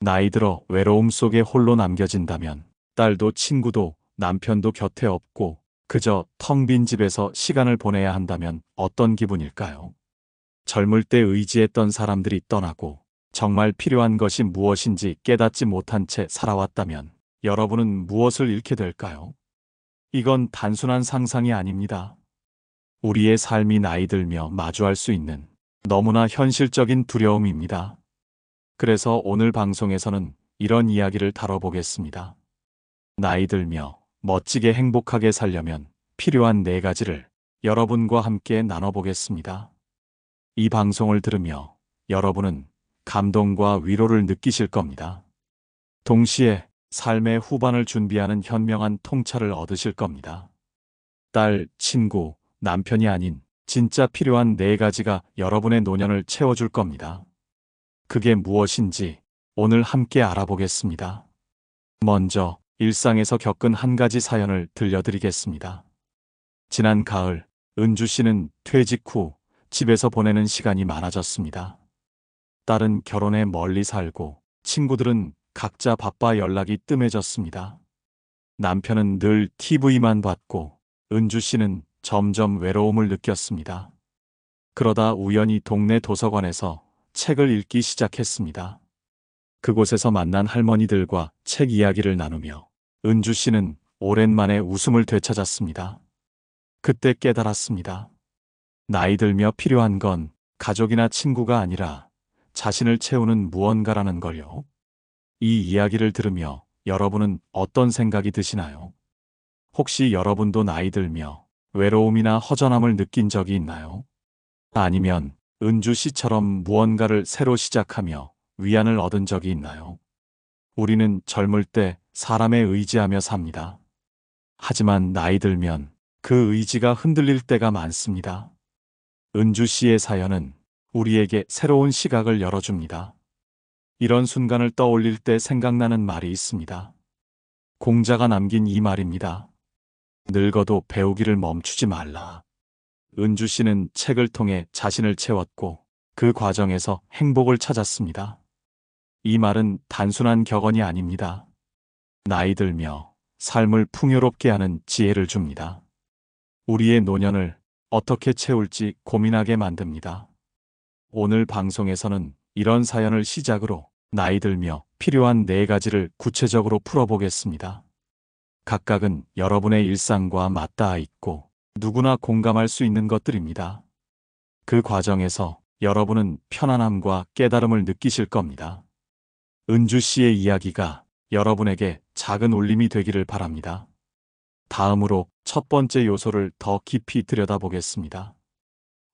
나이 들어 외로움 속에 홀로 남겨진다면 딸도 친구도 남편도 곁에 없고 그저 텅 빈 집에서 시간을 보내야 한다면 어떤 기분일까요? 젊을 때 의지했던 사람들이 떠나고 정말 필요한 것이 무엇인지 깨닫지 못한 채 살아왔다면 여러분은 무엇을 잃게 될까요? 이건 단순한 상상이 아닙니다. 우리의 삶이 나이 들며 마주할 수 있는 너무나 현실적인 두려움입니다. 그래서 오늘 방송에서는 이런 이야기를 다뤄보겠습니다. 나이 들며 멋지게 행복하게 살려면 필요한 4가지를 여러분과 함께 나눠보겠습니다. 이 방송을 들으며 여러분은 감동과 위로를 느끼실 겁니다. 동시에 삶의 후반을 준비하는 현명한 통찰을 얻으실 겁니다. 딸, 친구, 남편이 아닌 진짜 필요한 4가지가 여러분의 노년을 채워줄 겁니다. 그게 무엇인지 오늘 함께 알아보겠습니다. 먼저 일상에서 겪은 한 가지 사연을 들려드리겠습니다. 지난 가을, 은주 씨는 퇴직 후 집에서 보내는 시간이 많아졌습니다. 딸은 결혼해 멀리 살고 친구들은 각자 바빠 연락이 뜸해졌습니다. 남편은 늘 TV만 봤고 은주 씨는 점점 외로움을 느꼈습니다. 그러다 우연히 동네 도서관에서 책을 읽기 시작했습니다. 그곳에서 만난 할머니들과 책 이야기를 나누며 은주 씨는 오랜만에 웃음을 되찾았습니다. 그때 깨달았습니다. 나이 들며 필요한 건 가족이나 친구가 아니라 자신을 채우는 무언가라는 걸요. 이 이야기를 들으며 여러분은 어떤 생각이 드시나요? 혹시 여러분도 나이 들며 외로움이나 허전함을 느낀 적이 있나요? 아니면 은주 씨처럼 무언가를 새로 시작하며 위안을 얻은 적이 있나요? 우리는 젊을 때 사람에 의지하며 삽니다. 하지만 나이 들면 그 의지가 흔들릴 때가 많습니다. 은주 씨의 사연은 우리에게 새로운 시각을 열어줍니다. 이런 순간을 떠올릴 때 생각나는 말이 있습니다. 공자가 남긴 이 말입니다. 늙어도 배우기를 멈추지 말라. 은주 씨는 책을 통해 자신을 채웠고 그 과정에서 행복을 찾았습니다. 이 말은 단순한 격언이 아닙니다. 나이 들며 삶을 풍요롭게 하는 지혜를 줍니다. 우리의 노년을 어떻게 채울지 고민하게 만듭니다. 오늘 방송에서는 이런 사연을 시작으로 나이 들며 필요한 4가지를 구체적으로 풀어보겠습니다. 각각은 여러분의 일상과 맞닿아 있고 누구나 공감할 수 있는 것들입니다. 그 과정에서 여러분은 편안함과 깨달음을 느끼실 겁니다. 은주 씨의 이야기가 여러분에게 작은 울림이 되기를 바랍니다. 다음으로 첫 번째 요소를 더 깊이 들여다보겠습니다.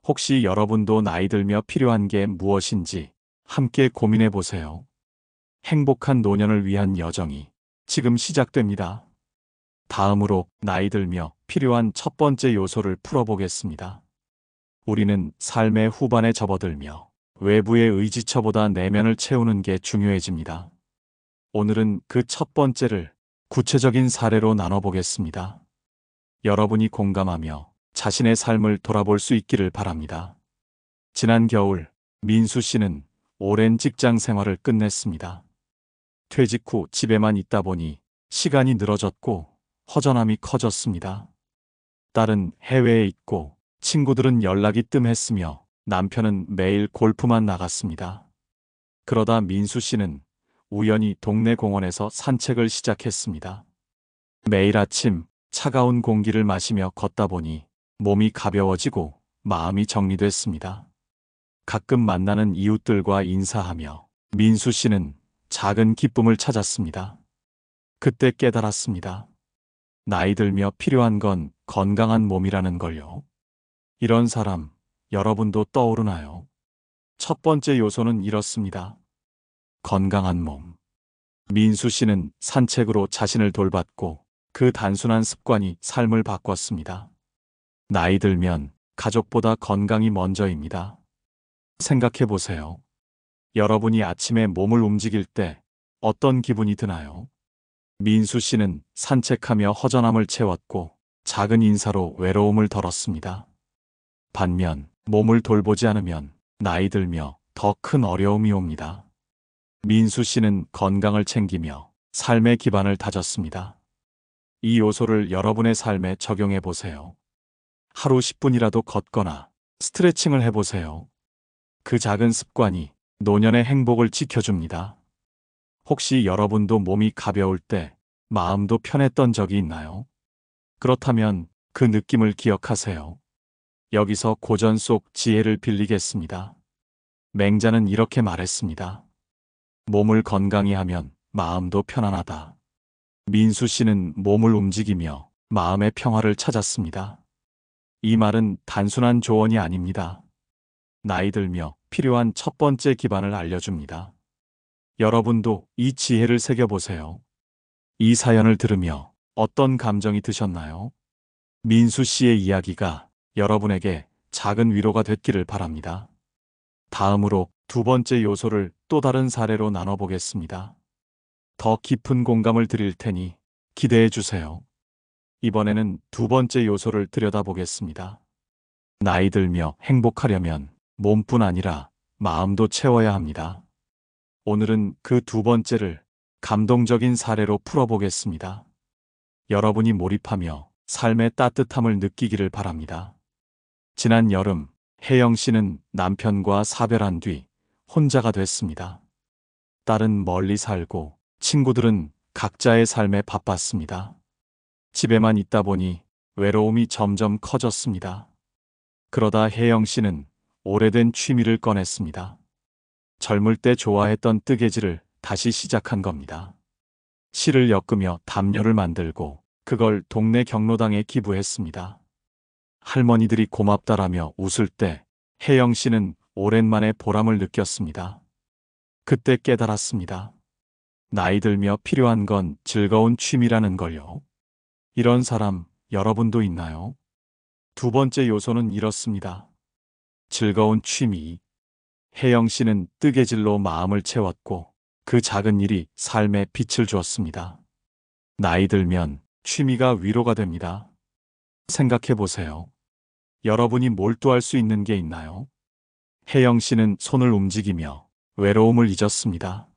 혹시 여러분도 나이 들며 필요한 게 무엇인지 함께 고민해 보세요. 행복한 노년을 위한 여정이 지금 시작됩니다. 다음으로 나이 들며 필요한 첫 번째 요소를 풀어보겠습니다. 우리는 삶의 후반에 접어들며 외부의 의지처보다 내면을 채우는 게 중요해집니다. 오늘은 그 첫 번째를 구체적인 사례로 나눠보겠습니다. 여러분이 공감하며 자신의 삶을 돌아볼 수 있기를 바랍니다. 지난 겨울, 민수 씨는 오랜 직장 생활을 끝냈습니다. 퇴직 후 집에만 있다 보니 시간이 늘어졌고 허전함이 커졌습니다. 딸은 해외에 있고 친구들은 연락이 뜸했으며 남편은 매일 골프만 나갔습니다. 그러다 민수 씨는 우연히 동네 공원에서 산책을 시작했습니다. 매일 아침 차가운 공기를 마시며 걷다 보니 몸이 가벼워지고 마음이 정리됐습니다. 가끔 만나는 이웃들과 인사하며 민수 씨는 작은 기쁨을 찾았습니다. 그때 깨달았습니다. 나이 들며 필요한 건 건강한 몸이라는 걸요. 이런 사람, 여러분도 떠오르나요? 첫 번째 요소는 이렇습니다. 건강한 몸. 민수 씨는 산책으로 자신을 돌봤고 그 단순한 습관이 삶을 바꿨습니다. 나이 들면 가족보다 건강이 먼저입니다. 생각해 보세요. 여러분이 아침에 몸을 움직일 때 어떤 기분이 드나요? 민수 씨는 산책하며 허전함을 채웠고 작은 인사로 외로움을 덜었습니다. 반면 몸을 돌보지 않으면 나이 들며 더 큰 어려움이 옵니다. 민수 씨는 건강을 챙기며 삶의 기반을 다졌습니다. 이 요소를 여러분의 삶에 적용해 보세요. 하루 10분이라도 걷거나 스트레칭을 해보세요. 그 작은 습관이 노년의 행복을 지켜줍니다. 혹시 여러분도 몸이 가벼울 때 마음도 편했던 적이 있나요? 그렇다면 그 느낌을 기억하세요. 여기서 고전 속 지혜를 빌리겠습니다. 맹자는 이렇게 말했습니다. 몸을 건강히 하면 마음도 편안하다. 민수 씨는 몸을 움직이며 마음의 평화를 찾았습니다. 이 말은 단순한 조언이 아닙니다. 나이 들며 필요한 첫 번째 기반을 알려줍니다. 여러분도 이 지혜를 새겨보세요. 이 사연을 들으며 어떤 감정이 드셨나요? 민수 씨의 이야기가 여러분에게 작은 위로가 됐기를 바랍니다. 다음으로 두 번째 요소를 또 다른 사례로 나눠보겠습니다. 더 깊은 공감을 드릴 테니 기대해 주세요. 이번에는 두 번째 요소를 들여다보겠습니다. 나이 들며 행복하려면 몸뿐 아니라 마음도 채워야 합니다. 오늘은 그 두 번째를 감동적인 사례로 풀어보겠습니다. 여러분이 몰입하며 삶의 따뜻함을 느끼기를 바랍니다. 지난 여름, 혜영 씨는 남편과 사별한 뒤 혼자가 됐습니다. 딸은 멀리 살고 친구들은 각자의 삶에 바빴습니다. 집에만 있다 보니 외로움이 점점 커졌습니다. 그러다 혜영 씨는 오래된 취미를 꺼냈습니다. 젊을 때 좋아했던 뜨개질을 다시 시작한 겁니다. 실을 엮으며 담요를 만들고 그걸 동네 경로당에 기부했습니다. 할머니들이 고맙다라며 웃을 때 혜영 씨는 오랜만에 보람을 느꼈습니다. 그때 깨달았습니다. 나이 들며 필요한 건 즐거운 취미라는 걸요. 이런 사람 여러분도 있나요? 두 번째 요소는 이렇습니다. 즐거운 취미. 혜영 씨는 뜨개질로 마음을 채웠고 그 작은 일이 삶에 빛을 주었습니다. 나이 들면 취미가 위로가 됩니다. 생각해 보세요. 여러분이 몰두할 수 있는 게 있나요? 혜영 씨는 손을 움직이며 외로움을 잊었습니다.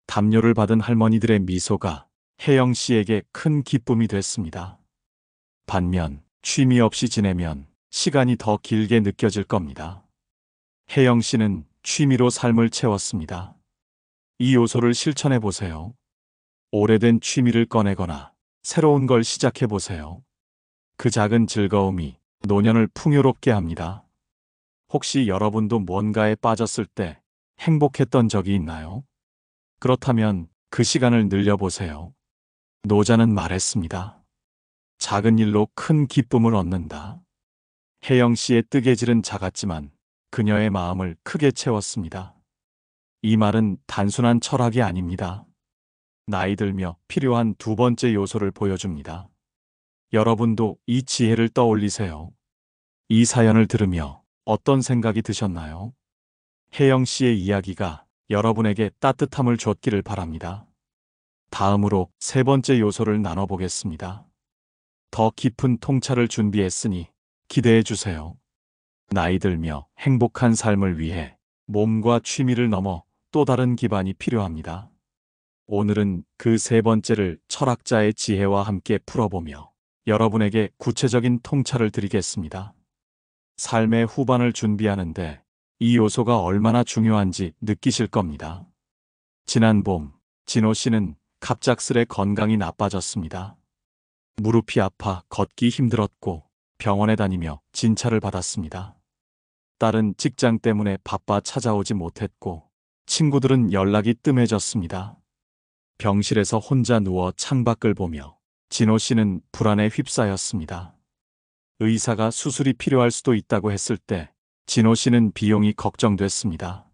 담요를 받은 할머니들의 미소가 혜영 씨에게 큰 기쁨이 됐습니다. 반면 취미 없이 지내면 시간이 더 길게 느껴질 겁니다. 혜영 씨는 취미로 삶을 채웠습니다. 이 요소를 실천해 보세요. 오래된 취미를 꺼내거나 새로운 걸 시작해 보세요. 그 작은 즐거움이 노년을 풍요롭게 합니다. 혹시 여러분도 뭔가에 빠졌을 때 행복했던 적이 있나요? 그렇다면 그 시간을 늘려보세요. 노자는 말했습니다. 작은 일로 큰 기쁨을 얻는다. 혜영 씨의 뜨개질은 작았지만 그녀의 마음을 크게 채웠습니다. 이 말은 단순한 철학이 아닙니다. 나이 들며 필요한 두 번째 요소를 보여줍니다. 여러분도 이 지혜를 떠올리세요. 이 사연을 들으며 어떤 생각이 드셨나요? 혜영 씨의 이야기가 여러분에게 따뜻함을 줬기를 바랍니다. 다음으로 세 번째 요소를 나눠보겠습니다. 더 깊은 통찰을 준비했으니 기대해 주세요. 나이 들며 행복한 삶을 위해 몸과 취미를 넘어 또 다른 기반이 필요합니다. 오늘은 그 세 번째를 철학자의 지혜와 함께 풀어보며 여러분에게 구체적인 통찰을 드리겠습니다. 삶의 후반을 준비하는데 이 요소가 얼마나 중요한지 느끼실 겁니다. 지난 봄, 진호 씨는 갑작스레 건강이 나빠졌습니다. 무릎이 아파 걷기 힘들었고 병원에 다니며 진찰을 받았습니다. 딸은 직장 때문에 바빠 찾아오지 못했고 친구들은 연락이 뜸해졌습니다. 병실에서 혼자 누워 창밖을 보며 진호 씨는 불안에 휩싸였습니다. 의사가 수술이 필요할 수도 있다고 했을 때 진호 씨는 비용이 걱정됐습니다.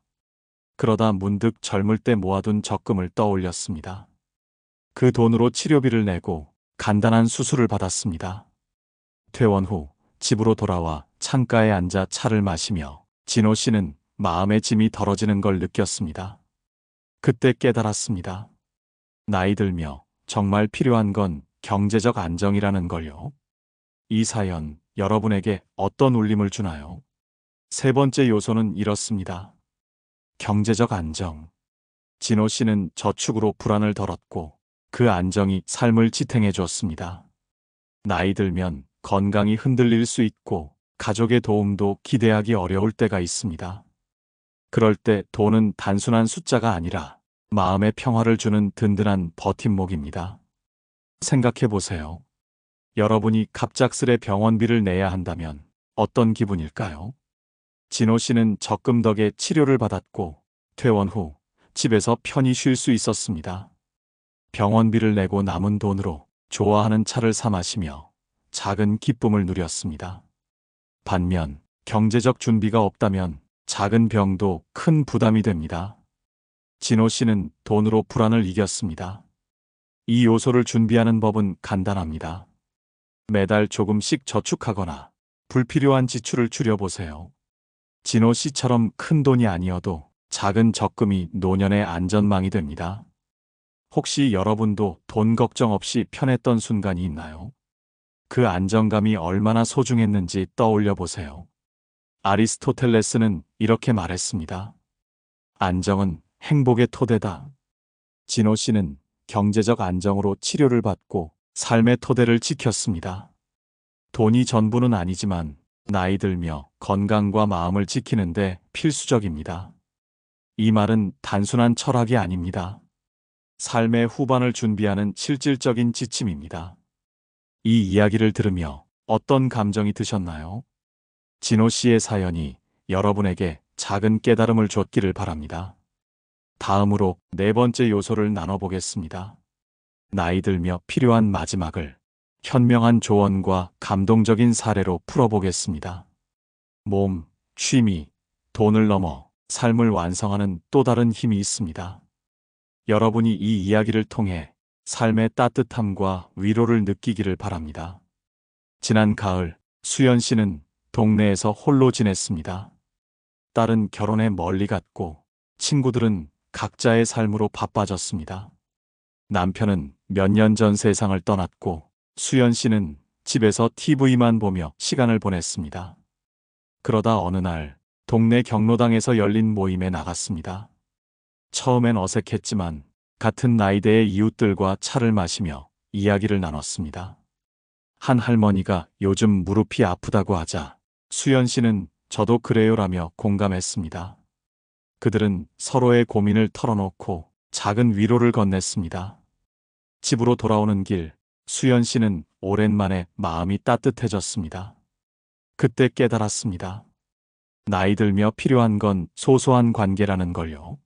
그러다 문득 젊을 때 모아둔 적금을 떠올렸습니다. 그 돈으로 치료비를 내고 간단한 수술을 받았습니다. 퇴원 후 집으로 돌아와 창가에 앉아 차를 마시며 진호 씨는 마음의 짐이 덜어지는 걸 느꼈습니다. 그때 깨달았습니다. 나이 들며 정말 필요한 건 경제적 안정이라는 걸요. 이 사연 여러분에게 어떤 울림을 주나요? 세 번째 요소는 이렇습니다. 경제적 안정. 진호 씨는 저축으로 불안을 덜었고 그 안정이 삶을 지탱해 줬습니다. 나이 들면 건강이 흔들릴 수 있고 가족의 도움도 기대하기 어려울 때가 있습니다. 그럴 때 돈은 단순한 숫자가 아니라 마음의 평화를 주는 든든한 버팀목입니다. 생각해 보세요. 여러분이 갑작스레 병원비를 내야 한다면 어떤 기분일까요? 진호 씨는 적금 덕에 치료를 받았고 퇴원 후 집에서 편히 쉴 수 있었습니다. 병원비를 내고 남은 돈으로 좋아하는 차를 사 마시며 작은 기쁨을 누렸습니다. 반면 경제적 준비가 없다면 작은 병도 큰 부담이 됩니다. 진호 씨는 돈으로 불안을 이겼습니다. 이 요소를 준비하는 법은 간단합니다. 매달 조금씩 저축하거나 불필요한 지출을 줄여보세요. 진호 씨처럼 큰 돈이 아니어도 작은 적금이 노년의 안전망이 됩니다. 혹시 여러분도 돈 걱정 없이 편했던 순간이 있나요? 그 안정감이 얼마나 소중했는지 떠올려 보세요. 아리스토텔레스는 이렇게 말했습니다. 안정은 행복의 토대다. 진호 씨는 경제적 안정으로 치료를 받고 삶의 토대를 지켰습니다. 돈이 전부는 아니지만 나이 들며 건강과 마음을 지키는데 필수적입니다. 이 말은 단순한 철학이 아닙니다. 삶의 후반을 준비하는 실질적인 지침입니다. 이 이야기를 들으며 어떤 감정이 드셨나요? 진호 씨의 사연이 여러분에게 작은 깨달음을 줬기를 바랍니다. 다음으로 네 번째 요소를 나눠보겠습니다. 나이 들며 필요한 마지막을 현명한 조언과 감동적인 사례로 풀어보겠습니다. 몸, 취미, 돈을 넘어 삶을 완성하는 또 다른 힘이 있습니다. 여러분이 이 이야기를 통해 삶의 따뜻함과 위로를 느끼기를 바랍니다. 지난 가을, 수연 씨는 동네에서 홀로 지냈습니다. 딸은 결혼에 멀리 갔고 친구들은 각자의 삶으로 바빠졌습니다. 남편은 몇 년 전 세상을 떠났고 수연 씨는 집에서 TV만 보며 시간을 보냈습니다. 그러다 어느 날 동네 경로당에서 열린 모임에 나갔습니다. 처음엔 어색했지만 같은 나이대의 이웃들과 차를 마시며 이야기를 나눴습니다. 한 할머니가 요즘 무릎이 아프다고 하자 수연 씨는 저도 그래요라며 공감했습니다. 그들은 서로의 고민을 털어놓고 작은 위로를 건넸습니다. 집으로 돌아오는 길, 수연 씨는 오랜만에 마음이 따뜻해졌습니다. 그때 깨달았습니다. 나이 들며 필요한 건 소소한 관계라는 걸요.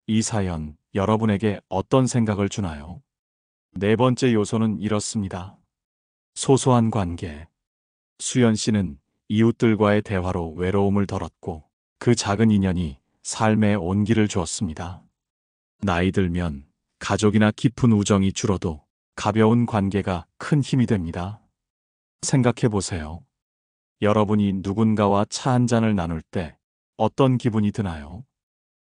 이 사연, 여러분에게 어떤 생각을 주나요? 네 번째 요소는 이렇습니다. 소소한 관계. 수연 씨는 이웃들과의 대화로 외로움을 덜었고 그 작은 인연이 삶에 온기를 주었습니다. 나이 들면 가족이나 깊은 우정이 줄어도 가벼운 관계가 큰 힘이 됩니다. 생각해 보세요. 여러분이 누군가와 차 한 잔을 나눌 때 어떤 기분이 드나요?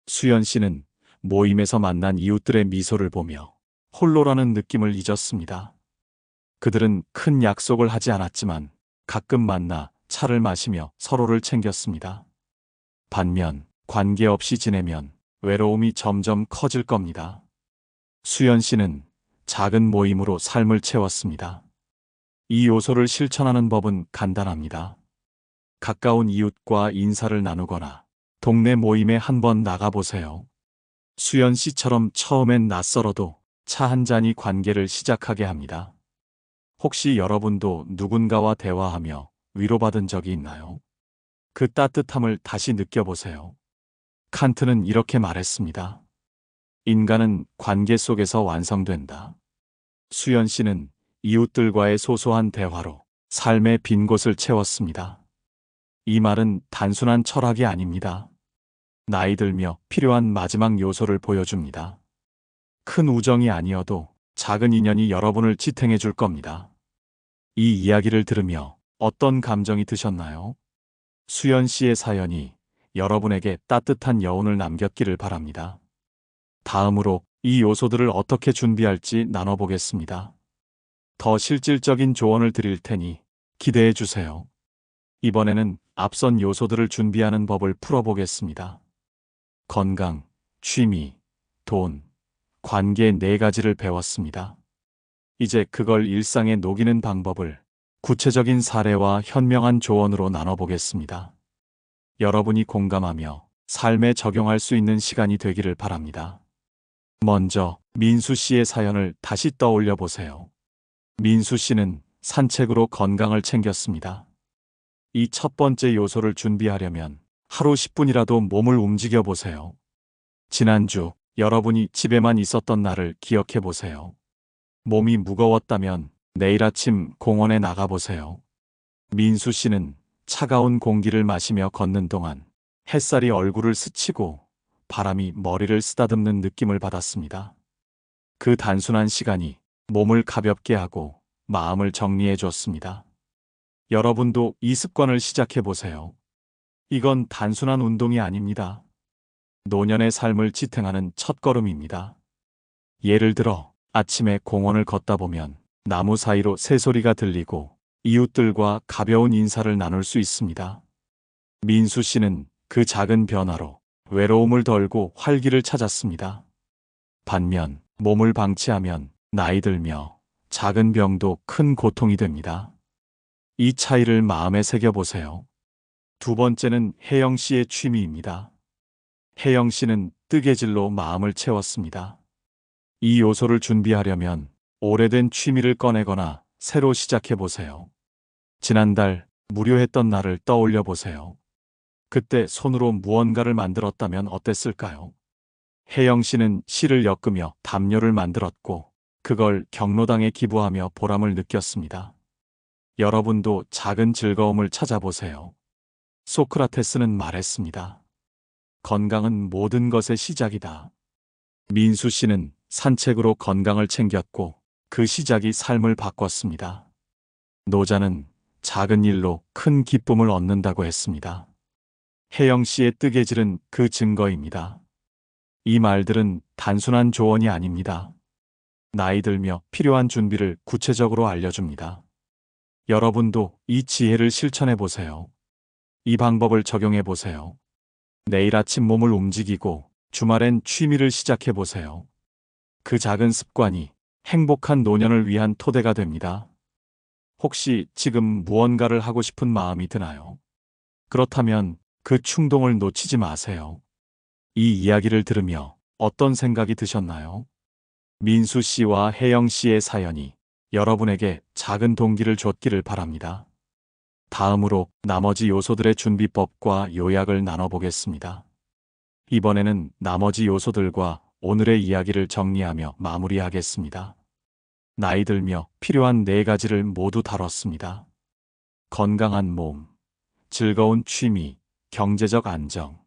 수연 씨는 모임에서 만난 이웃들의 미소를 보며 홀로라는 느낌을 잊었습니다. 그들은 큰 약속을 하지 않았지만 가끔 만나 차를 마시며 서로를 챙겼습니다. 반면 관계없이 지내면 외로움이 점점 커질 겁니다. 수연 씨는 작은 모임으로 삶을 채웠습니다. 이 요소를 실천하는 법은 간단합니다. 가까운 이웃과 인사를 나누거나 동네 모임에 한번 나가보세요. 수연 씨처럼 처음엔 낯설어도 차 한 잔이 관계를 시작하게 합니다. 혹시 여러분도 누군가와 대화하며 위로받은 적이 있나요? 그 따뜻함을 다시 느껴보세요. 칸트는 이렇게 말했습니다. 인간은 관계 속에서 완성된다. 수연 씨는 이웃들과의 소소한 대화로 삶의 빈 곳을 채웠습니다. 이 말은 단순한 철학이 아닙니다. 나이 들며 필요한 마지막 요소를 보여줍니다. 큰 우정이 아니어도 작은 인연이 여러분을 지탱해 줄 겁니다. 이 이야기를 들으며 어떤 감정이 드셨나요? 수연 씨의 사연이 여러분에게 따뜻한 여운을 남겼기를 바랍니다. 다음으로 이 요소들을 어떻게 준비할지 나눠보겠습니다. 더 실질적인 조언을 드릴 테니 기대해 주세요. 이번에는 앞선 요소들을 준비하는 법을 풀어보겠습니다. 건강, 취미, 돈, 관계 네 가지를 배웠습니다. 이제 그걸 일상에 녹이는 방법을 구체적인 사례와 현명한 조언으로 나눠보겠습니다. 여러분이 공감하며 삶에 적용할 수 있는 시간이 되기를 바랍니다. 먼저 민수 씨의 사연을 다시 떠올려 보세요. 민수 씨는 산책으로 건강을 챙겼습니다. 이 첫 번째 요소를 준비하려면 하루 10분이라도 몸을 움직여 보세요. 지난주 여러분이 집에만 있었던 날을 기억해 보세요. 몸이 무거웠다면 내일 아침 공원에 나가 보세요. 민수 씨는 차가운 공기를 마시며 걷는 동안 햇살이 얼굴을 스치고 바람이 머리를 쓰다듬는 느낌을 받았습니다. 그 단순한 시간이 몸을 가볍게 하고 마음을 정리해 줬습니다. 여러분도 이 습관을 시작해 보세요. 이건 단순한 운동이 아닙니다. 노년의 삶을 지탱하는 첫걸음입니다. 예를 들어 아침에 공원을 걷다 보면 나무 사이로 새소리가 들리고 이웃들과 가벼운 인사를 나눌 수 있습니다. 민수 씨는 그 작은 변화로 외로움을 덜고 활기를 찾았습니다. 반면 몸을 방치하면 나이 들며 작은 병도 큰 고통이 됩니다. 이 차이를 마음에 새겨보세요. 두 번째는 혜영 씨의 취미입니다. 혜영 씨는 뜨개질로 마음을 채웠습니다. 이 요소를 준비하려면 오래된 취미를 꺼내거나 새로 시작해 보세요. 지난달 무료했던 날을 떠올려 보세요. 그때 손으로 무언가를 만들었다면 어땠을까요? 혜영 씨는 실을 엮으며 담요를 만들었고 그걸 경로당에 기부하며 보람을 느꼈습니다. 여러분도 작은 즐거움을 찾아보세요. 소크라테스는 말했습니다. 건강은 모든 것의 시작이다. 민수 씨는 산책으로 건강을 챙겼고 그 시작이 삶을 바꿨습니다. 노자는 작은 일로 큰 기쁨을 얻는다고 했습니다. 혜영 씨의 뜨개질은 그 증거입니다. 이 말들은 단순한 조언이 아닙니다. 나이 들며 필요한 준비를 구체적으로 알려줍니다. 여러분도 이 지혜를 실천해 보세요. 이 방법을 적용해 보세요. 내일 아침 몸을 움직이고 주말엔 취미를 시작해 보세요. 그 작은 습관이 행복한 노년을 위한 토대가 됩니다. 혹시 지금 무언가를 하고 싶은 마음이 드나요? 그렇다면 그 충동을 놓치지 마세요. 이 이야기를 들으며 어떤 생각이 드셨나요? 민수 씨와 혜영 씨의 사연이 여러분에게 작은 동기를 줬기를 바랍니다. 다음으로 나머지 요소들의 준비법과 요약을 나눠보겠습니다. 이번에는 나머지 요소들과 오늘의 이야기를 정리하며 마무리하겠습니다. 나이 들며 필요한 네 가지를 모두 다뤘습니다. 건강한 몸, 즐거운 취미, 경제적 안정,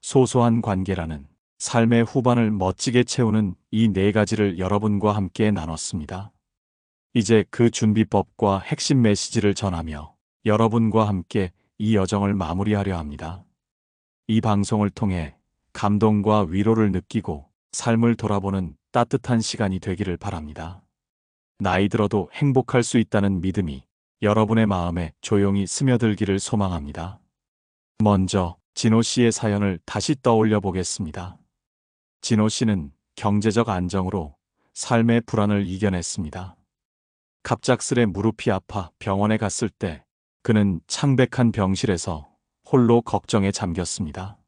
소소한 관계라는 삶의 후반을 멋지게 채우는 이 네 가지를 여러분과 함께 나눴습니다. 이제 그 준비법과 핵심 메시지를 전하며 여러분과 함께 이 여정을 마무리하려 합니다. 이 방송을 통해 감동과 위로를 느끼고 삶을 돌아보는 따뜻한 시간이 되기를 바랍니다. 나이 들어도 행복할 수 있다는 믿음이 여러분의 마음에 조용히 스며들기를 소망합니다. 먼저 진호 씨의 사연을 다시 떠올려 보겠습니다. 진호 씨는 경제적 안정으로 삶의 불안을 이겨냈습니다. 갑작스레 무릎이 아파 병원에 갔을 때 그는 창백한 병실에서 홀로 걱정에 잠겼습니다.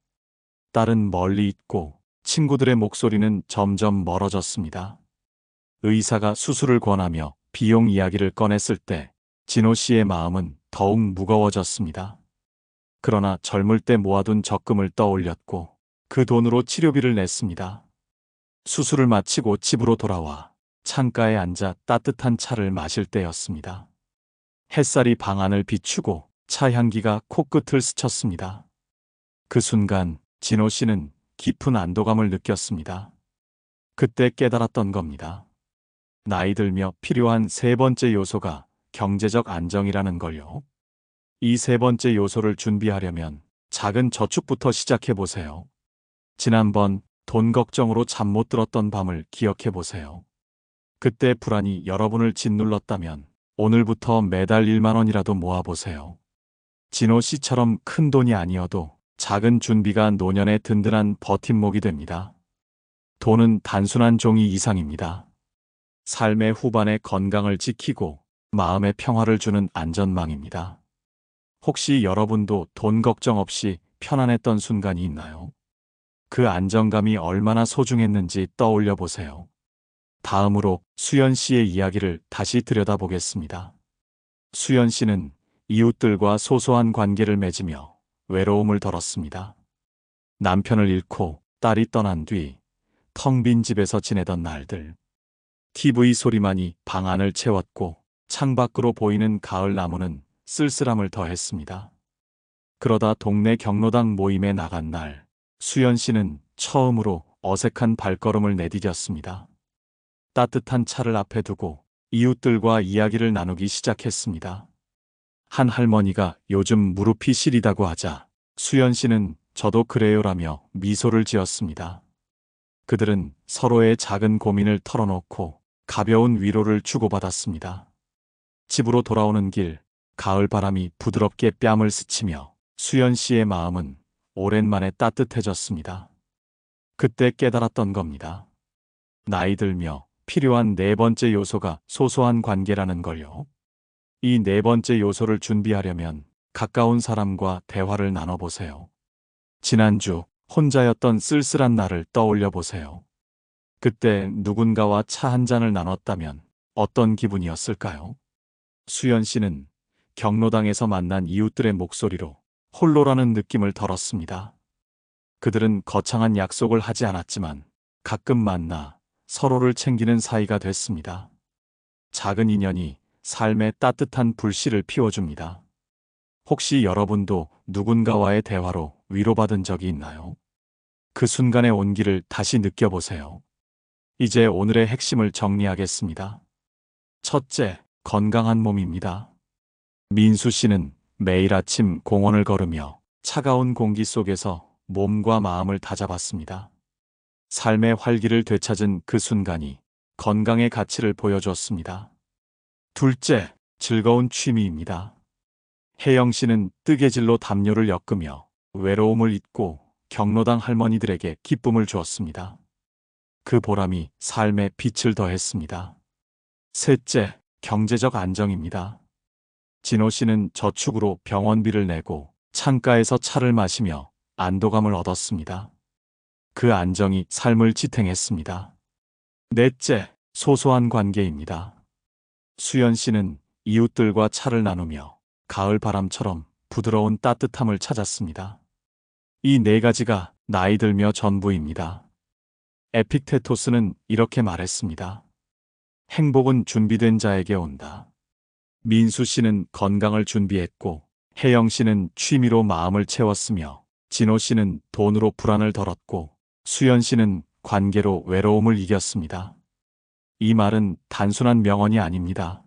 딸은 멀리 있고 친구들의 목소리는 점점 멀어졌습니다. 의사가 수술을 권하며 비용 이야기를 꺼냈을 때 진호 씨의 마음은 더욱 무거워졌습니다. 그러나 젊을 때 모아둔 적금을 떠올렸고 그 돈으로 치료비를 냈습니다. 수술을 마치고 집으로 돌아와 창가에 앉아 따뜻한 차를 마실 때였습니다. 햇살이 방 안을 비추고 차 향기가 코끝을 스쳤습니다. 그 순간 진호 씨는 깊은 안도감을 느꼈습니다. 그때 깨달았던 겁니다. 나이 들며 필요한 세 번째 요소가 경제적 안정이라는 걸요. 이 세 번째 요소를 준비하려면 작은 저축부터 시작해 보세요. 지난번 돈 걱정으로 잠 못 들었던 밤을 기억해 보세요. 그때 불안이 여러분을 짓눌렀다면 오늘부터 매달 1만 원이라도 모아보세요. 진호 씨처럼 큰 돈이 아니어도 작은 준비가 노년의 든든한 버팀목이 됩니다. 돈은 단순한 종이 이상입니다. 삶의 후반에 건강을 지키고 마음의 평화를 주는 안전망입니다. 혹시 여러분도 돈 걱정 없이 편안했던 순간이 있나요? 그 안정감이 얼마나 소중했는지 떠올려 보세요. 다음으로 수연 씨의 이야기를 다시 들여다보겠습니다. 수연 씨는 이웃들과 소소한 관계를 맺으며 외로움을 덜었습니다. 남편을 잃고 딸이 떠난 뒤 텅 빈 집에서 지내던 날들. TV 소리만이 방 안을 채웠고 창밖으로 보이는 가을 나무는 쓸쓸함을 더했습니다. 그러다 동네 경로당 모임에 나간 날, 수연 씨는 처음으로 어색한 발걸음을 내디뎠습니다. 따뜻한 차를 앞에 두고 이웃들과 이야기를 나누기 시작했습니다. 한 할머니가 요즘 무릎이 시리다고 하자 수연 씨는 저도 그래요라며 미소를 지었습니다. 그들은 서로의 작은 고민을 털어놓고 가벼운 위로를 주고받았습니다. 집으로 돌아오는 길, 가을 바람이 부드럽게 뺨을 스치며 수연 씨의 마음은 오랜만에 따뜻해졌습니다. 그때 깨달았던 겁니다. 나이 들며 필요한 네 번째 요소가 소소한 관계라는 걸요. 이 네 번째 요소를 준비하려면 가까운 사람과 대화를 나눠보세요. 지난주 혼자였던 쓸쓸한 날을 떠올려 보세요. 그때 누군가와 차 한 잔을 나눴다면 어떤 기분이었을까요? 수연 씨는 경로당에서 만난 이웃들의 목소리로 홀로라는 느낌을 덜었습니다. 그들은 거창한 약속을 하지 않았지만 가끔 만나 서로를 챙기는 사이가 됐습니다. 작은 인연이 삶의 따뜻한 불씨를 피워줍니다. 혹시 여러분도 누군가와의 대화로 위로받은 적이 있나요? 그 순간의 온기를 다시 느껴보세요. 이제 오늘의 핵심을 정리하겠습니다. 첫째, 건강한 몸입니다. 민수 씨는 매일 아침 공원을 걸으며 차가운 공기 속에서 몸과 마음을 다잡았습니다. 삶의 활기를 되찾은 그 순간이 건강의 가치를 보여줬습니다. 둘째, 즐거운 취미입니다. 혜영 씨는 뜨개질로 담요를 엮으며 외로움을 잊고 경로당 할머니들에게 기쁨을 주었습니다. 그 보람이 삶에 빛을 더했습니다. 셋째, 경제적 안정입니다. 진호 씨는 저축으로 병원비를 내고 창가에서 차를 마시며 안도감을 얻었습니다. 그 안정이 삶을 지탱했습니다. 넷째, 소소한 관계입니다. 수연 씨는 이웃들과 차를 나누며 가을 바람처럼 부드러운 따뜻함을 찾았습니다. 이 네 가지가 나이 들며 전부입니다. 에픽테토스는 이렇게 말했습니다. 행복은 준비된 자에게 온다. 민수 씨는 건강을 준비했고, 혜영 씨는 취미로 마음을 채웠으며, 진호 씨는 돈으로 불안을 덜었고, 수연 씨는 관계로 외로움을 이겼습니다. 이 말은 단순한 명언이 아닙니다.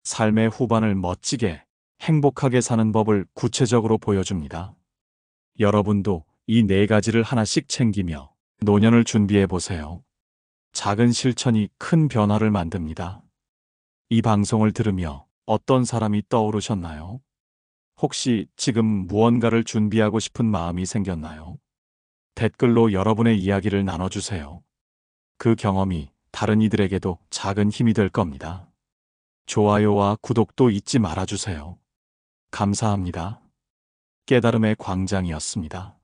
삶의 후반을 멋지게, 행복하게 사는 법을 구체적으로 보여줍니다. 여러분도 이 네 가지를 하나씩 챙기며 노년을 준비해 보세요. 작은 실천이 큰 변화를 만듭니다. 이 방송을 들으며 어떤 사람이 떠오르셨나요? 혹시 지금 무언가를 준비하고 싶은 마음이 생겼나요? 댓글로 여러분의 이야기를 나눠주세요. 그 경험이 다른 이들에게도 작은 힘이 될 겁니다. 좋아요와 구독도 잊지 말아주세요. 감사합니다. 깨달음의 광장이었습니다.